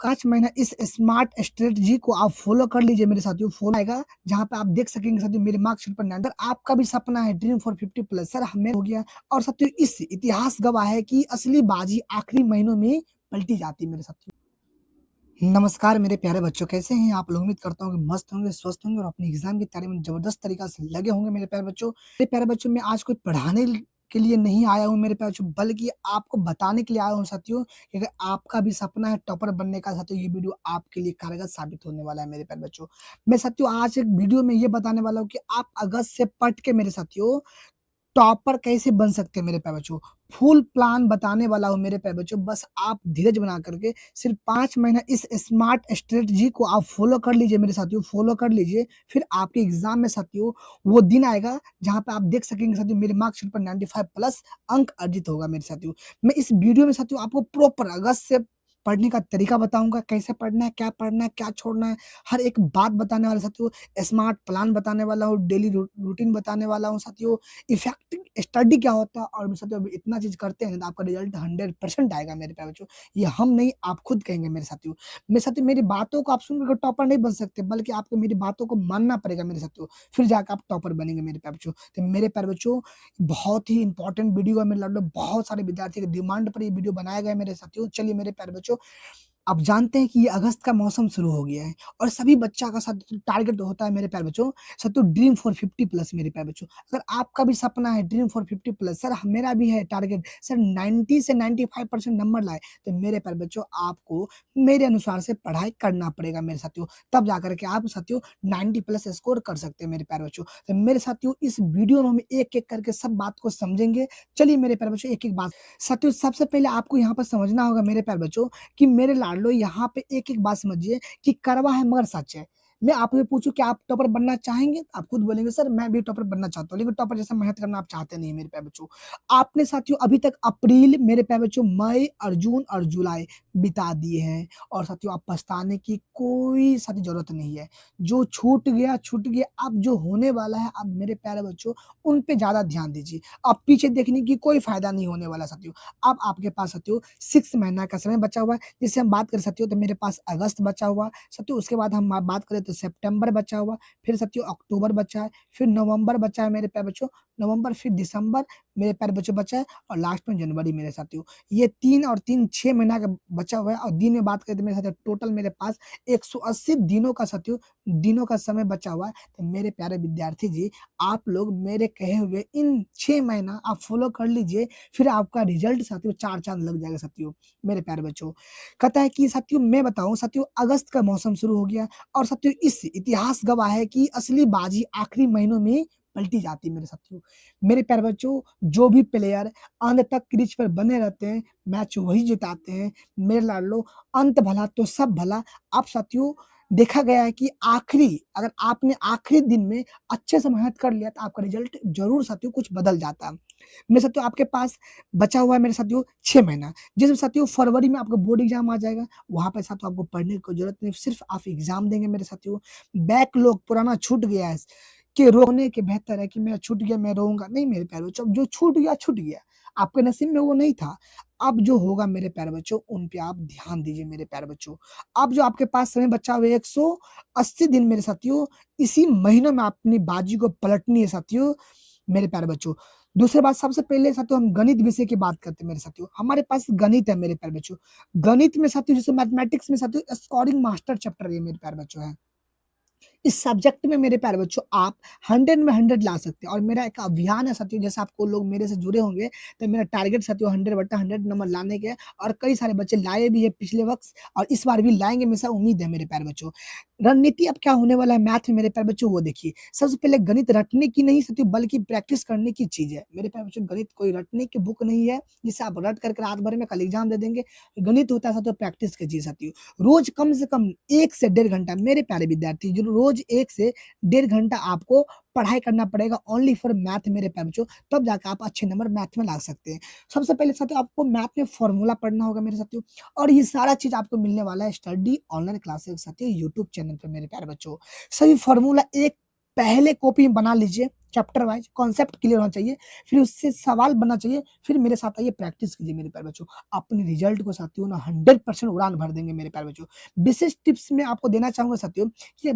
5 महीना इस smart strategy को आप फॉलो कर लीजिए मेरे साथियों। फ़ोन आएगा जहाँ पे आप देख सकेंगे साथियों मेरे मार्कशीट पर अगर आपका भी सपना है ड्रीम फॉर 50 प्लस सर हमें हो गया। और साथियों इस इतिहास गवाह है कि असली बाजी आखिरी महीनों में पलटी जाती है मेरे साथियों। नमस्कार मेरे प्यारे बच्चों, कैसे हैं आप लोग? उम्मीद करता हूँ कि मस्त होंगे, स्वस्थ होंगे और अपनी एग्जाम की तैयारी में जबरदस्त तरीका से लगे होंगे मेरे प्यारे बच्चों। मेरे प्यारे बच्चों, मैं आज कोई पढ़ाने के लिए नहीं आया हूँ मेरे प्यारे बच्चों, बल्कि आपको बताने के लिए आया हूँ साथियों कि अगर आपका भी सपना है टॉपर बनने का साथियों, ये वीडियो आपके लिए कारगर साबित होने वाला है मेरे प्यारे बच्चों। मैं साथियों आज एक वीडियो में ये बताने वाला हूँ कि आप अगस्त से पढ़ के मेरे साथियों टॉपर कैसे बन सकते हैं मेरे प्यारे बच्चों। फुल प्लान बताने वाला हूँ मेरे प्यारे बच्चों, बस आप धीरज बना करके सिर्फ 5 महीना इस स्मार्ट स्ट्रेटजी को आप फॉलो कर लीजिए मेरे साथियों, फॉलो कर लीजिए। फिर आपके एग्ज़ाम में साथियों वो दिन आएगा जहाँ पे आप देख सकेंगे साथियों मेरे मार्कशीट पर 95 प्लस अंक अर्जित होगा मेरे साथियों। मैं इस वीडियो में साथियों आपको प्रॉपर अगस्त से पढ़ने का तरीका बताऊँगा, कैसे पढ़ना है, क्या छोड़ना है, हर एक बात बताने वाला साथियों, स्मार्ट प्लान बताने वाला हूँ, डेली रूटीन बताने वाला हूँ साथियों। इफेक्टिव स्टडी क्या होता है और साथियों अभी इतना चीज़ करते हैं तो आपका रिजल्ट 100% आएगा मेरे प्यारे बच्चों। ये हम नहीं, आप खुद कहेंगे मेरे साथियों। मेरे साथियों मेरी बातों को आप सुन कर टॉपर नहीं बन सकते, बल्कि आपको मेरी बातों को मानना पड़ेगा मेरे साथियों, फिर जाकर आप टॉपर बनेंगे मेरे प्यारे बच्चों। तो मेरे प्यारे बच्चों, बहुत ही इंपॉर्टेंट वीडियो है मेरे लाडलो, बहुत सारे विद्यार्थी की डिमांड पर ये वीडियो बनाया गया है मेरे साथियों। चलिए मेरे प्यारे बच्चों, आप जानते हैं कि ये अगस्त का मौसम शुरू हो गया है और सभी बच्चा का साथ टारगेट होता है मेरे प्यारे बच्चों, साथियों ड्रीम फॉर 50 प्लस मेरे प्यारे बच्चों। अगर आपका भी सपना है ड्रीम फॉर 50 प्लस सर मेरा भी है टारगेट सर 90 से 95% नंबर लाए, तो मेरे प्यारे बच्चों आपको मेरे अनुसार से पढ़ाई करना पड़ेगा मेरे साथियों, तब जाकर के आप साथियों 90 प्लस स्कोर कर सकते हैं मेरे प्यारे बच्चों। तो मेरे साथियों इस वीडियो में हम एक-एक करके सब बात को समझेंगे। चलिए मेरे प्यारे बच्चों एक-एक बात साथियों, सबसे पहले आपको यहाँ पर समझना होगा मेरे प्यारे बच्चों कि मेरे लाडलो यहाँ पे एक-एक बात समझिए कि कड़वा है मगर सच है। मैं आपसे पूछूँ कि आप टॉपर बनना चाहेंगे? आप खुद बोलेंगे सर मैं भी टॉपर बनना चाहता हूँ, लेकिन टॉपर जैसा मेहनत करना आप चाहते नहीं मेरे प्यारे बच्चों। आपने साथियों अभी तक अप्रैल मेरे प्यारे बच्चों, मई और जून और जुलाई बिता दिए हैं और साथियों अब पछताने की कोई साथियों ज़रूरत नहीं है। जो छूट गया, अब जो होने वाला है अब मेरे प्यारे बच्चों उन पे ज़्यादा ध्यान दीजिए। अब पीछे देखने की कोई फ़ायदा नहीं होने वाला साथियों। अब आपके पास साथियों 6 महीना का समय बचा हुआ है। जैसे हम बात करें साथियों तो मेरे पास अगस्त बचा हुआ, साथियों उसके बाद हम बात करें तो सितंबर बचा हुआ, फिर साथियों अक्टूबर बचा है, फिर नवंबर बचा है मेरे प्यारे बच्चों, नवंबर फिर दिसंबर मेरे प्यारे बच्चों बचा है और लास्ट में जनवरी मेरे साथियों। ये 3 और 3 6 महीना का बचा हुआ है और दिन में बात करें तो मेरे साथियों टोटल मेरे पास 180 दिनों का साथियों दिनों का समय बचा हुआ है। तो मेरे प्यारे विद्यार्थी जी, आप लोग मेरे कहे हुए इन 6 महीना आप फॉलो कर लीजिए, फिर आपका रिजल्ट साथियों 4 चाँद लग जाएगा साथियों, मेरे प्यारे बच्चों। कहता है कि साथियों मैं बताऊँ साथियों अगस्त का मौसम शुरू हो गया और साथियों इस इतिहास गवाह है कि असली बाजी आखिरी महीनों में पलटी जाती है मेरे साथियों। मेरे प्यारे बच्चों, जो भी प्लेयर अंत तक क्रीज पर बने रहते हैं, मैच वही जिताते हैं। मेरे लाडलो, अंत भला तो सब भला। अब साथियों देखा गया है कि अगर आपने आखिरी दिन में अच्छे से मेहनत कर लिया तो आपका रिजल्ट ज़रूर साथियों कुछ बदल जाता है। मेरे साथियों आपके पास बचा हुआ है मेरे साथियों 6 महीना, जिसमें साथियों फरवरी में आपका बोर्ड एग्ज़ाम आ जाएगा। वहाँ पे साथियों आपको पढ़ने की कोई ज़रूरत नहीं, सिर्फ़ आप एग्ज़ाम देंगे मेरे साथियों। बैकलॉग पुराना छूट गया है कि रोने के बेहतर है कि मेरा छूट गया मैं रोऊँगा, नहीं मेरे प्यारे बच्चों, जो छूट गया, छूट गया। आपके नसीब में वो नहीं था। अब जो होगा मेरे प्यारे बच्चों, उन पे आप ध्यान दीजिए मेरे प्यारे बच्चों। अब जो आपके पास समय बचा हुआ है 180 दिन मेरे साथियों, इसी महीनों में अपनी बाजी को पलटनी है साथियों, मेरे प्यारे बच्चों। दूसरी बात, सबसे पहले साथियों हम गणित विषय की बात करते हैं मेरे साथियों। हमारे पास गणित है मेरे प्यारे बच्चों। गणित में साथियों जैसे मैथमेटिक्स में साथियों स्कोरिंग मास्टर चैप्टर ये मेरे प्यारे बच्चों है। इस सब्जेक्ट में मेरे प्यारे बच्चों आप 100 में 100 ला सकते हैं और मेरा एक अभियान है साथियों, जैसे आपको लोग मेरे से जुड़े होंगे तो मेरा टारगेट साथियों 100/100 नंबर लाने के है और कई सारे बच्चे लाए भी है पिछले वक़्त और इस बार भी लाएँगे, मेरे से उम्मीद है मेरे प्यारे बच्चों। रणनीति अब क्या होने वाला है मैथ में मेरे प्यारे बच्चों वो देखिए। सबसे पहले गणित रटने की नहीं साथियों बल्कि प्रैक्टिस करने की चीज़ है। मेरे प्यारे बच्चों, गणित कोई रटने की बुक नहीं है जिसे आप रट कर रात भर में कल एग्ज़ाम दे देंगे। गणित होता है साथियों प्रैक्टिस की चीज़ साथियों। रोज़ कम से कम 1 से डेढ़ घंटा मेरे प्यारे विद्यार्थी, जो रोज़ 1 से डेढ़ घंटा आपको पढ़ाई करना पड़ेगा ओनली फॉर मैथ मेरे प्यारे बच्चों, तब जाकर आप अच्छे नंबर मैथ में ला सकते हैं। सबसे पहले साथियों आपको मैथ में फ़ॉर्मूला पढ़ना होगा मेरे साथियों और ये सारा चीज़ आपको मिलने वाला है स्टडी ऑनलाइन क्लासेस साथियों यूट्यूब चैनल पे मेरे प्यारे बच्चों। सभी फ़ॉर्मूला एक पहले कॉपी में बना लीजिए, चैप्टर वाइज़ कॉन्सेप्ट क्लियर होना चाहिए, फिर उससे सवाल बनना चाहिए, फिर मेरे साथ आइए प्रैक्टिस कीजिए मेरे प्यारे बच्चों। अपने रिज़ल्ट को साथियों ना 100% उड़ान भर देंगे मेरे प्यारे बच्चों। विशेष टिप्स मैं आपको देना चाहूँगा साथियों कि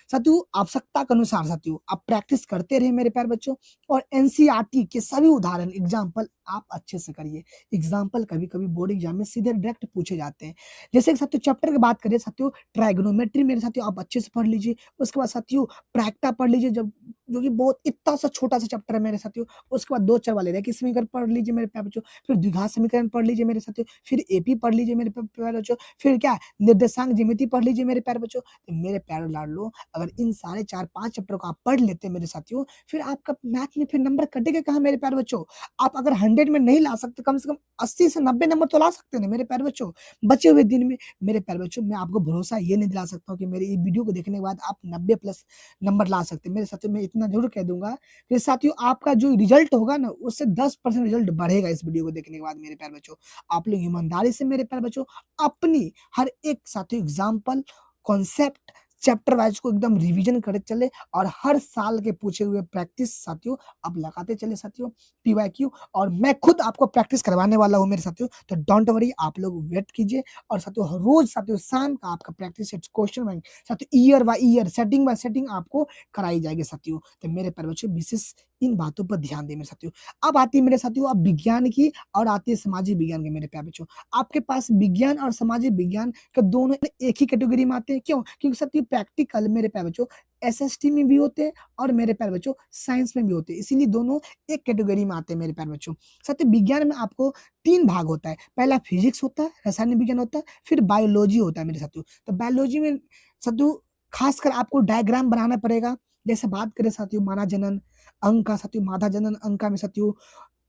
साथियों आवश्यकता के अनुसार साथियों आप प्रैक्टिस करते रहिए मेरे प्यारे बच्चों और एनसीईआरटी के सभी उदाहरण एग्ज़ाम्पल आप अच्छे से करिए। एग्ज़ाम्पल कभी-कभी बोर्ड एग्ज़ाम में सीधे डायरेक्ट पूछे जाते हैं। जैसे कि साथियों चैप्टर की बात करें साथियों ट्रायगोनोमेट्री मेरे साथियों आप अच्छे से पढ़ लीजिए। उसके बाद साथियों प्रायिकता पढ़ लीजिए जब जो कि बहुत इतना सा छोटा-सा चैप्टर है मेरे साथियों। उसके बाद 2 चर वाले रेखीय समीकरण पढ़ लीजिए मेरे प्यारे बच्चों, फिर द्विघात समीकरण पढ़ लीजिए मेरे साथियों, फिर एपी पढ़ लीजिए मेरे प्यारे बच्चों, फिर क्या निर्देशांक ज्यामिति पढ़ लीजिए मेरे प्यारे बच्चों। तो मेरे प्यारे लाडलो अगर इन सारे 4-5 चैप्टर को आप पढ़ लेते हैं मेरे साथियों, फिर आपका मैथ में फिर नंबर कटेगा कहाँ मेरे प्यारे बच्चों। आप अगर 100 में नहीं ला सकते कम से कम 80 से 90 नंबर तो ला सकते हैं ना मेरे प्यारे बच्चों। बचे हुए दिन में मेरे प्यारे बच्चों मैं आपको भरोसा ये नहीं दिला सकता हूँ कि मेरी ये वीडियो को देखने के बाद आप 90 प्लस नंबर ला सकते हैं। मेरे साथियों मैं इतना ज़रूर कह दूँगा कि साथियों आपका जो रिज़ल्ट होगा ना उससे 10% रिज़ल्ट बढ़ेगा इस वीडियो को देखने के बाद मेरे प्यारे बच्चों। आप लोग ईमानदारी से मेरे प्यारे बच्चों अपनी हर एक साथियों एग्ज़ाम्पल, कॉन्सेप्ट, चैप्टर वाइज़ को एकदम रिवीजन करते चले और हर साल के पूछे हुए प्रैक्टिस साथियों आप लगाते चले साथियों पीवाईक्यू और मैं खुद आपको प्रैक्टिस करवाने वाला हूँ मेरे साथियों। तो डोंट वरी आप लोग वेट कीजिए और साथियों रोज़ साथियों शाम का आपका प्रैक्टिस सेट क्वेश्चन बैंक साथियों year by year, setting bye setting आपको कराई जाएगी साथियों। तो मेरे प्यारे बच्चों विशेष इन बातों पर ध्यान दें मेरे साथियों। अब आती है मेरे साथियों अब विज्ञान की और आती है सामाजिक विज्ञान की मेरे प्यारे बच्चों। आपके पास विज्ञान और सामाजिक विज्ञान के दोनों एक ही कैटेगरी में आते हैं। क्यों? क्योंकि साथियों प्रैक्टिकल मेरे प्यारे बच्चों एसएसटी में भी होते हैं और मेरे प्यारे बच्चों साइंस में भी होते हैं। इसीलिए दोनों एक कैटेगरी में आते हैं मेरे प्यारे बच्चों। साथियों विज्ञान में आपको 3 भाग होता है। पहला फिजिक्स होता है, रसायन विज्ञान होता है, फिर बायोलॉजी होता है मेरे साथियों। तो बायोलॉजी में साथियों खासकर आपको डायग्राम बनाना पड़ेगा। जैसे बात करें साथियों मानव जनन अंग का साथियों मादा जनन अंग का में साथियों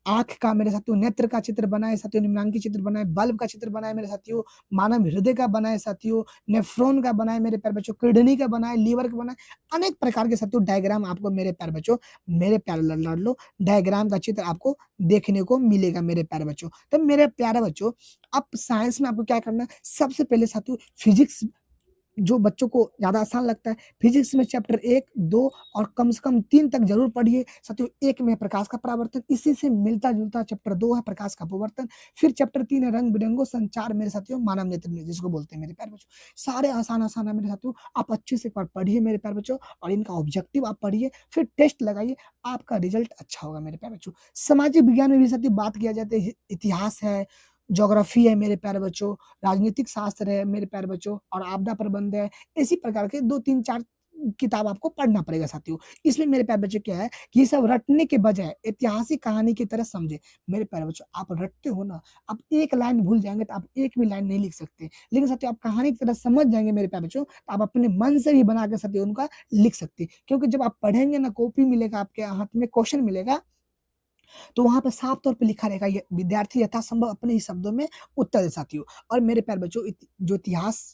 आँख का मेरे साथियों नेत्र का चित्र बनाए साथियों, निम्नांकित चित्र बनाए, बल्ब का चित्र बनाए मेरे साथियों, मानव हृदय का बनाए साथियों, नेफ्रॉन का बनाए मेरे प्यारे बच्चों, किडनी का बनाए, लीवर का बनाए, अनेक प्रकार के साथियों डायग्राम आपको मेरे प्यारे बच्चों, मेरे प्यारे लाडलो डायग्राम का चित्र आपको देखने को मिलेगा मेरे प्यारे बच्चों। तो मेरे प्यारे बच्चों, अब साइंस में आपको क्या करना है, सबसे पहले साथियों फिजिक्स जो बच्चों को ज़्यादा आसान लगता है, फिजिक्स में चैप्टर 1, 2 और कम से कम 3 तक ज़रूर पढ़िए। साथियों 1 में प्रकाश का परावर्तन, इसी से मिलता-जुलता चैप्टर 2 है प्रकाश का अपवर्तन, फिर चैप्टर 3 है रंग-बिरंगों संचार मेरे साथियों मानव नेत्र में जिसको बोलते हैं मेरे प्यारे बच्चों। सारे आसान-आसान है मेरे साथियों, आप अच्छे से एक बार पढ़िए मेरे प्यारे बच्चों और इनका ऑब्जेक्टिव आप पढ़िए, फिर टेस्ट लगाइए, आपका रिज़ल्ट अच्छा होगा मेरे प्यारे बच्चों। सामाजिक विज्ञान में भी साथियों बात किया जाए तो इतिहास है, ज्योग्राफी है मेरे प्यारे बच्चों, राजनीतिक शास्त्र है मेरे प्यारे बच्चों और आपदा प्रबंध है। इसी प्रकार के 2, 3, 4 किताब आपको पढ़ना पड़ेगा साथियों। इसमें मेरे प्यारे बच्चों क्या है कि ये सब रटने के बजाय ऐतिहासिक कहानी की तरह समझें। मेरे प्यारे बच्चों आप रटते हो ना, आप एक लाइन भूल जाएँगे तो आप एक भी लाइन नहीं लिख सकते। लेकिन साथियों आप कहानी की तरह समझ जाएँगे मेरे प्यारे बच्चों, तो आप अपने मन से भी बना के साथियों उनका लिख सकते हैं। क्योंकि जब आप पढ़ेंगे ना कॉपी मिलेगा आपके हाथ में, क्वेश्चन मिलेगा तो वहाँ पे साफ तौर पे लिखा रहेगा ये विद्यार्थी यथासंभव अपने ही शब्दों में उत्तर दे साथियों। और मेरे प्यारे बच्चों जो इतिहास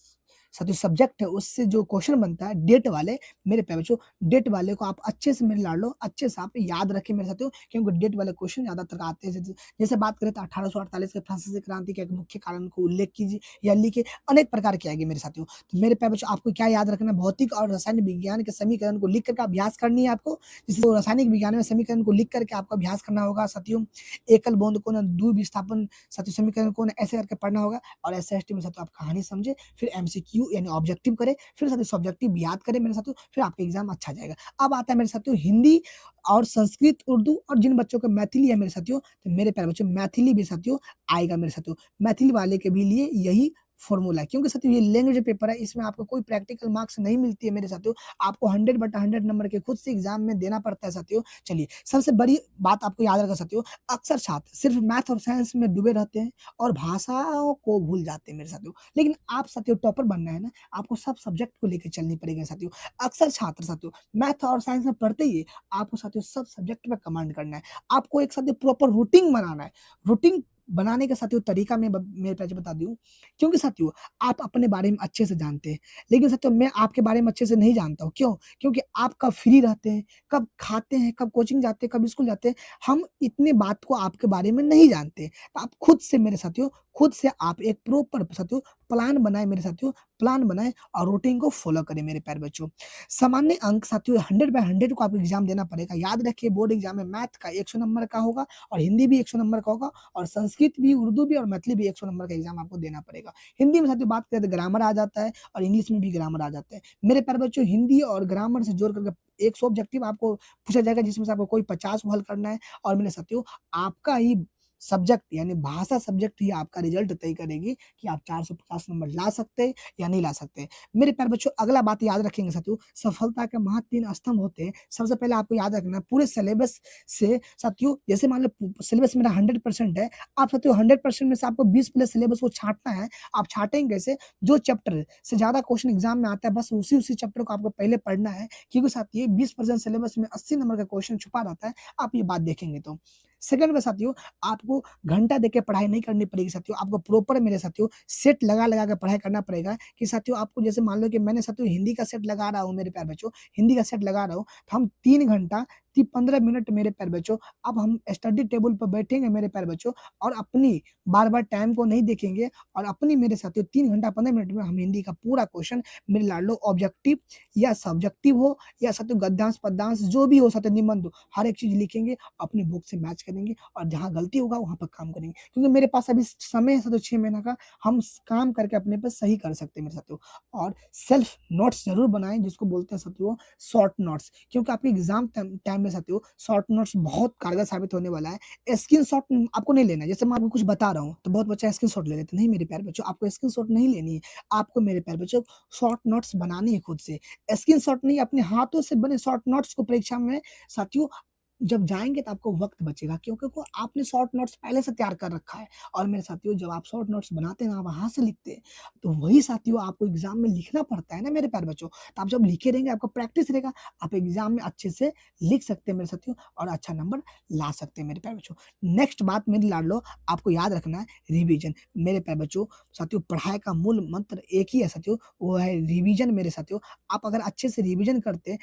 साथियों सब्जेक्ट है उससे जो क्वेश्चन बनता है डेट वाले मेरे प्यारे बच्चों डेट वाले को आप अच्छे से मेरे लाडलो अच्छे से आप याद रखें मेरे साथियों क्योंकि डेट वाले क्वेश्चन ज़्यादातर आते हैं। जैसे बात करें तो 1848 के फ्रांसीसी क्रांति के एक मुख्य कारण को उल्लेख कीजिए या लिखिए, अनेक प्रकार की आएगी मेरे साथियों। तो मेरे प्यारे बच्चों आपको क्या याद रखना है भौतिक और रसायन विज्ञान के समीकरण को लिख कर के अभ्यास करनी है आपको। जैसे वो रासायनिक विज्ञान में समीकरण को लिख करके आपको अभ्यास करना होगा साथियों। एकल बूंद कोण, द्विविस्थापन साथियों समीकरण कोण ऐसे करके पढ़ना होगा और एसएसटी में साथियों आप कहानी समझे, फिर एमसीक्यू यानी ऑब्जेक्टिव करें, फिर साथियों सब्जेक्टिव याद करें मेरे साथियों, फिर आपका एग्जाम अच्छा जाएगा। अब आता है मेरे साथियों हिंदी और संस्कृत, उर्दू और जिन बच्चों को मैथिली है मेरे साथियों, तो मेरे प्यारे बच्चों मैथिली भी साथियों आएगा मेरे साथियों। मैथिली वाले के भी लिए यही फ़ॉर्मूला है क्योंकि साथियों ये लैंग्वेज पेपर है, इसमें आपको कोई प्रैक्टिकल मार्क्स नहीं मिलती है मेरे साथियों। आपको 100/100 नंबर के खुद से एग्ज़ाम में देना पड़ता है साथियों। चलिए, सबसे बड़ी बात आपको याद रखना साथियों, अक्सर छात्र सिर्फ़ मैथ और साइंस में डूबे रहते हैं और भाषाओं को भूल जाते हैं मेरे साथियों। लेकिन आप साथियों टॉपर बनना है ना, आपको सब सब्जेक्ट को लेके चलनी पड़ेगी साथियों। अक्सर छात्र साथियों मैथ और साइंस में पढ़ते ही है, आपको साथियों सब सब्जेक्ट में कमांड करना है। आपको एक साथियों प्रॉपर रूटीन बनाना है। रूटीन बनाने का साथियों तरीका मैं ब मेरे पास बता दूँ, क्योंकि साथियों आप अपने बारे में अच्छे से जानते हैं, लेकिन साथियों मैं आपके बारे में अच्छे से नहीं जानता हूँ। क्यों? क्योंकि आप कब फ्री रहते हैं, कब खाते हैं, कब कोचिंग जाते हैं, कब स्कूल जाते हैं, हम इतने बात को आपके बारे में नहीं जानते। तो आप खुद से मेरे साथियों, खुद से आप एक प्रॉपर साथियों प्लान बनाएँ मेरे साथियों, प्लान बनाएँ और रूटीन को फ़ॉलो करें मेरे प्यारे बच्चों। सामान्य अंक साथियों 100 बाय 100 को आपको एग्ज़ाम देना पड़ेगा। याद रखिए बोर्ड एग्ज़ाम में मैथ का 100 नंबर का होगा और हिंदी भी 100 नंबर का होगा और संस्कृत भी, उर्दू भी और मैथिली भी 100 नंबर का एग्ज़ाम आपको देना पड़ेगा। हिंदी में साथियों बात करें तो ग्रामर आ जाता है और इंग्लिश में भी ग्रामर आ जाता है। मेरे प्यारे बच्चों हिंदी और ग्रामर से जोड़ करके 100 ऑब्जेक्टिव आपको पूछा जाएगा जिसमें से आपको कोई 50 को हल करना है और मेरे साथियों आपका ही सब्जेक्ट यानी भाषा सब्जेक्ट ही आपका रिज़ल्ट तय करेगी कि आप 450 नंबर ला सकते हैं या नहीं ला सकते। मेरे प्यारे बच्चों अगला बात याद रखेंगे साथियों, सफलता के महत्व 3 स्तंभ होते हैं। सबसे पहले आपको याद रखना है पूरे सिलेबस से साथियों जैसे मान लो सिलेबस मेरा 100% है, आप साथियों 100% में से आपको 20 प्लस सिलेबस को छाँटना है। आप छाँटेंगे कैसे? जो चैप्टर से ज़्यादा क्वेश्चन एग्ज़ाम में आता है बस उसी चैप्टर को आपको पहले पढ़ना है क्योंकि साथियों 20% सिलेबस में 80 नंबर का क्वेश्चन छुपा रहता है, आप ये बात देखेंगे तो। सेकंड में साथियों आपको घंटा देके पढ़ाई नहीं करनी पड़ेगी साथियों, आपको प्रॉपर मेरे साथियों सेट लगा-लगा के पढ़ाई करना पड़ेगा कि साथियों आपको जैसे मान लो कि मैंने साथियों हिंदी का सेट लगा रहा हूँ मेरे प्यारे बच्चों, हिंदी का सेट लगा रहा हूँ, तो हम 3 घंटा 15 मिनट मेरे प्यारे बच्चों, अब हम स्टडी टेबल पर बैठेंगे मेरे प्यारे बच्चों और अपनी बार-बार टाइम को नहीं देखेंगे और अपनी मेरे साथियों 3 घंटा 15 मिनट में हम हिंदी का पूरा क्वेश्चन मेरे लाडलो ऑब्जेक्टिव या सब्जेक्टिव हो या साथियों गद्यांश, पद्यांश जो भी हो साथियों निबंध हो, हर एक चीज़ लिखेंगे, अपनी बुक से मैच करेंगे और जहाँ गलती होगा वहाँ पर काम करेंगे। क्योंकि मेरे पास अभी समय है साथियों 6 महीने का, हम काम करके अपने पे सही कर सकते हैं मेरे साथियों। और सेल्फ नोट्स ज़रूर बनाएँ जिसको बोलते हैं साथियों शॉर्ट नोट्स क्योंकि आपके एग्ज़ाम टाइम टाइम में साथियों शॉर्ट नोट्स बहुत कारगर साबित होने वाला है। स्क्रीनशॉट आपको नहीं लेना है, जैसे मैं आपको कुछ बता रहा हूँ, तो बहुत बच्चा स्क्रीनशॉट ले लेते हैं। नहीं मेरे प्यारे बच्चों, आपको स्क्रीनशॉट नहीं लेनी है, आपको मेरे प्यारे बच्चों शॉर्ट नोट्स बनानी है खुद से। स्क्रीनशॉट नहीं, अपने हाथों से बने शॉर्ट नोट्स को परीक्षा में साथियों जब जाएँगे तो आपको वक़्त बचेगा क्योंकि को आपने शॉर्ट नोट्स पहले से तैयार कर रखा है और मेरे साथियों जब आप शॉर्ट नोट्स बनाते हैं ना, आप हाथ से लिखते हैं, तो वही साथियों आपको एग्ज़ाम में लिखना पड़ता है ना मेरे प्यारे बच्चों। तो आप जब लिखे रहेंगे, आपको प्रैक्टिस रहेगा, आप एग्ज़ाम में अच्छे से लिख सकते हैं मेरे साथियों और अच्छा नंबर ला सकते हैं मेरे प्यारे बच्चों। नेक्स्ट बात मेरी लाडलो आपको याद रखना है रिवीजन। मेरे प्यारे बच्चों, साथियों पढ़ाई का मूल मंत्र एक ही है साथियों, वो है रिवीजन मेरे साथियों। आप अगर अच्छे से रिवीजन करते,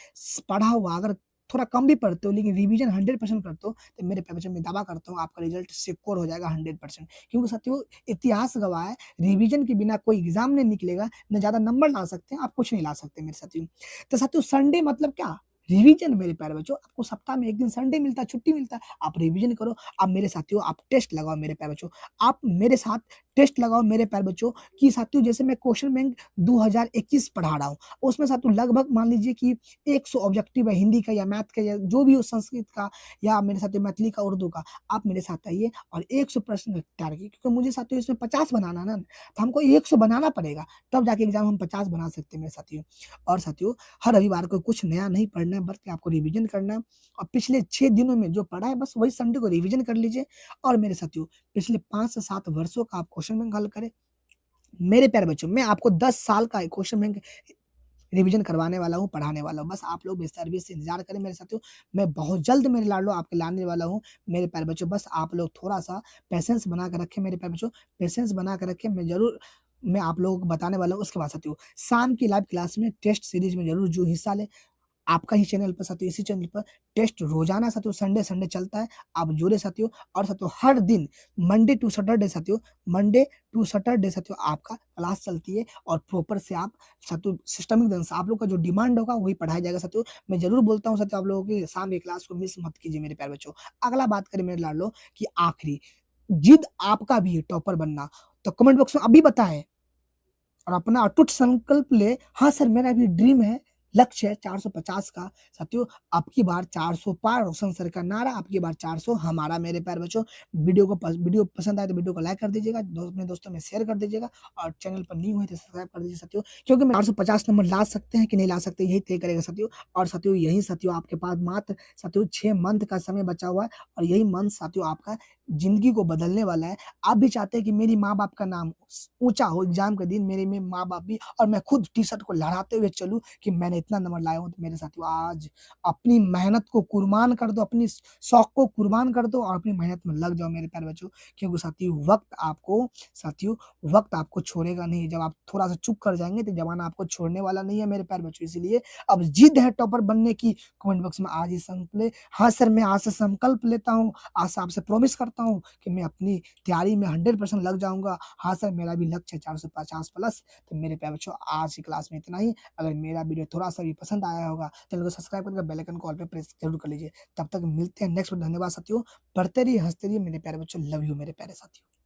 पढ़ा हुआ अगर थोड़ा कम भी पढ़ते हो लेकिन रिवीजन 100% करते हो, तो मेरे प्यारे बच्चों मैं दावा करता हूँ आपका रिज़ल्ट सिक्योर हो जाएगा 100%। क्योंकि साथियों इतिहास गवाह है, रिवीजन के बिना कोई एग्ज़ाम नहीं निकलेगा, ना ज़्यादा नंबर ला सकते हैं, आप कुछ नहीं ला सकते मेरे साथियों। तो साथियों संडे मतलब क्या? रिवीजन मेरे प्यारे बच्चों, आपको सप्ताह में 1 दिन संडे मिलता है, छुट्टी मिलता है, आप रिवीजन करो। अब मेरे साथियों आप टेस्ट लगाओ मेरे प्यारे बच्चों, आप मेरे साथ टेस्ट लगाओ मेरे प्यारे बच्चों कि साथियों जैसे मैं क्वेश्चन बैंक 2021 पढ़ा रहा हूँ, उसमें साथियों लगभग मान लीजिए कि 100 ऑब्जेक्टिव है हिंदी का या मैथ का या जो भी हो संस्कृत का या मेरे साथियों मैथिली का, उर्दू का। आप मेरे साथ आइए और 100 प्रश्न का टारगेट क्योंकि मुझे साथियों इसमें 50 बनाना है ना, तो हमको 100 बनाना पड़ेगा, तब जाके एग्ज़ाम हम 50 बना सकते हैं मेरे साथियों। और साथियों हर रविवार को कुछ नया नहीं पढ़ना है बल्कि आपको रिवीजन करना है और पिछले 6 दिनों में जो पढ़ा है बस वही संडे को रिवीजन कर लीजिए और मेरे साथियों पिछले 5 से 7 वर्षों का आप क्वेश्चन बैंक हल करें। मेरे प्यारे बच्चों, मैं आपको 10 साल का क्वेश्चन बैंक रिवीजन करवाने वाला हूँ, पढ़ाने वाला हूँ। बस आप लोग बेसब्री से इंतज़ार करें मेरे साथियों। मैं बहुत जल्द मेरे लाडलो आपके लाने वाला हूँ। मेरे प्यारे बच्चों बस आप लोग थोड़ा-सा पेशेंस बना के रखें मेरे प्यारे बच्चों, पेशेंस बना के रखें। मैं आप लोगों को बताने वाला हूँ। उसके बाद साथियों, शाम की लाइव क्लास में टेस्ट सीरीज़ में ज़रूर जो हिस्सा लें। आपका ही चैनल पर साथियों, इसी चैनल पर टेस्ट रोज़ाना साथियों संडे चलता है। आप जुड़े साथियों और साथियों हर दिन मंडे टू सैटरडे साथियों आपका क्लास चलती है और प्रॉपर से आप साथियों सिस्टमिक ढंग से आप लोग का जो डिमांड होगा वही पढ़ाया जाएगा साथियों। मैं ज़रूर बोलता हूँ साथियों आप लोगों की शाम की क्लास को मिस मत कीजिए मेरे प्यारे बच्चों। अगला बात करें मेरे लाडलो कि आखिरी जिद आपका भी है टॉपर बनना, तो कमेंट बॉक्स में अभी बताएँ और अपना अटूट संकल्प ले, हाँ सर मेरा भी ड्रीम है, लक्ष्य है 450 का। साथियों अब की बार 400 पार रोशन सर का नारा, अब की बार 400 हमारा मेरे प्यारे बच्चों। वीडियो पसंद आए तो वीडियो को लाइक कर दीजिएगा, अपने दोस्तों में शेयर कर दीजिएगा और चैनल पर न्यू है तो सब्सक्राइब कर दीजिए साथियों। क्योंकि मैं 450 नंबर ला सकते हैं कि नहीं ला सकते यही तय करेगा साथियों। और साथियों यही साथियों आपके पास मात्र साथियों 6 मंथ का समय बचा हुआ है और यही मंथ साथियों आपका ज़िंदगी को बदलने वाला है। आप भी चाहते हैं कि मेरी माँ-बाप का नाम ऊँचा हो एग्ज़ाम के दिन, मेरे में माँ-बाप भी और मैं खुद टी-शर्ट को लहराते हुए चलूँ कि मैंने इतना नंबर लाया हूँ। तो मेरे साथियों आज अपनी मेहनत को कुर्बान कर दो, अपनी शौक को कुर्बान कर दो और अपनी मेहनत में लग जाओ मेरे प्यारे बच्चों। क्योंकि साथियों वक़्त आपको छोड़ेगा नहीं। जब आप थोड़ा-सा चूक कर जाएँगे तो ज़माना आपको छोड़ने वाला नहीं है मेरे प्यारे बच्चों। इसीलिए अब जिद है टॉपर बनने की, कमेंट बॉक्स में आज ही संकल्प लें। हाँ सर, मैं आज से संकल्प लेता हूँ, आज से आपसे प्रॉमिस करता हूँ चाहता हूँ कि मैं अपनी तैयारी में 100% लग जाऊँगा। हाँ सर, मेरा भी लक्ष्य है 450 प्लस। तो मेरे प्यारे बच्चों, आज की क्लास में इतना ही। अगर मेरा वीडियो थोड़ा-सा भी पसंद आया होगा, चैनल को सब्सक्राइब करके बेल आइकन को ऑल पे प्रेस ज़रूर कर लीजिए। तब तक मिलते हैं नेक्स्ट वीडियो। धन्यवाद साथियों। पढ़ते रहिए, हँसते रहिए मेरे प्यारे बच्चों। लव यू मेरे प्यारे साथियों।